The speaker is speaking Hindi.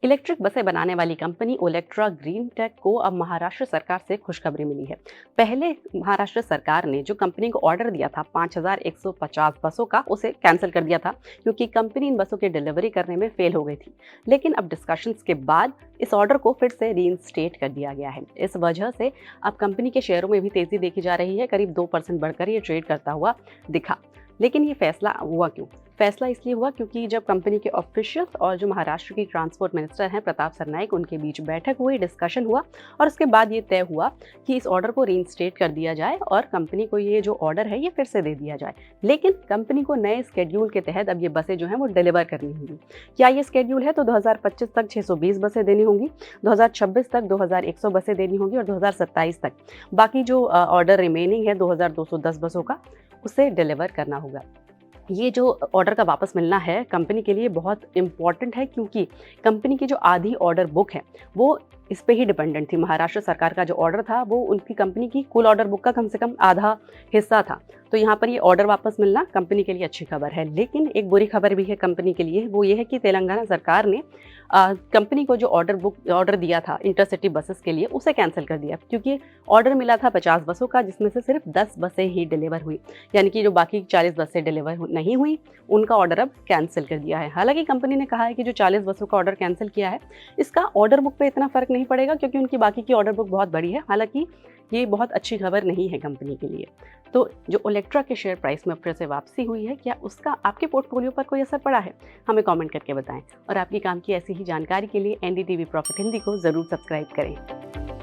इलेक्ट्रिक बसें बनाने वाली कंपनी ओलेक्ट्रा ग्रीन टेक को अब महाराष्ट्र सरकार से खुशखबरी मिली है। पहले महाराष्ट्र सरकार ने जो कंपनी को ऑर्डर दिया था 5150 बसों का, उसे कैंसिल कर दिया था क्योंकि कंपनी इन बसों की डिलीवरी करने में फेल हो गई थी। लेकिन अब डिस्कशंस के बाद इस ऑर्डर को फिर से रीइंस्टेट कर दिया गया है। इस वजह से अब कंपनी के शेयरों में भी तेजी देखी जा रही है। करीब 2% बढ़कर ये ट्रेड करता हुआ दिखा। लेकिन ये फैसला हुआ क्यों? फैसला इसलिए हुआ क्योंकि जब कंपनी के ऑफिशियल्स और जो महाराष्ट्र की ट्रांसपोर्ट मिनिस्टर हैं प्रताप सरनाइक, उनके बीच बैठक हुई, डिस्कशन हुआ और उसके बाद ये तय हुआ कि इस ऑर्डर को रीइंस्टेट कर दिया जाए और कंपनी को ये जो ऑर्डर है ये फिर से दे दिया जाए। लेकिन कंपनी को नए स्केड्यूल के तहत अब ये बसें जो हैं वो डिलीवर करनी होंगी। क्या ये स्केड्यूल है? तो 2025 तक 620 बसें देनी होंगी, 2026 तक 2100 बसें देनी होंगी और 2027 तक बाकी जो ऑर्डर रिमेनिंग है 2210 बसों का, उसे डिलीवर करना होगा। ये जो ऑर्डर का वापस मिलना है कंपनी के लिए बहुत इम्पॉर्टेंट है, क्योंकि कंपनी की जो आधी ऑर्डर बुक है वो इस पे ही डिपेंडेंट थी। महाराष्ट्र सरकार का जो ऑर्डर था वो उनकी कंपनी की कुल ऑर्डर बुक का कम से कम आधा हिस्सा था। तो यहाँ पर ये ऑर्डर वापस मिलना कंपनी के लिए अच्छी खबर है। लेकिन एक बुरी खबर भी है कंपनी के लिए, वो ये है कि तेलंगाना सरकार ने कंपनी को जो ऑर्डर दिया था इंटरसिटी बसेस के लिए, उसे कैंसिल कर दिया क्योंकि ऑर्डर मिला था 50 बसों का, जिसमें से सिर्फ 10 बसें ही डिलीवर हुई। यानी कि जो बाकी 40 बसें डिलीवर नहीं हुई उनका ऑर्डर अब कैंसिल कर दिया है। हालांकि कंपनी ने कहा है कि जो 40 बसों का ऑर्डर कैंसिल किया है इसका ऑर्डर बुक पे इतना फर्क नहीं पड़ेगा क्योंकि उनकी बाकी की ऑर्डर बुक बहुत बड़ी है। हालांकि ये बहुत अच्छी खबर नहीं है कंपनी के लिए। तो जो ओलेक्ट्रा के शेयर प्राइस में फिर से वापसी हुई है, क्या उसका आपके पोर्टफोलियो पर कोई असर पड़ा है? हमें कमेंट करके बताएं और आपकी काम की ऐसी ही जानकारी के लिए एनडीटीवी प्रॉफिट हिंदी को ज़रूर सब्सक्राइब करें।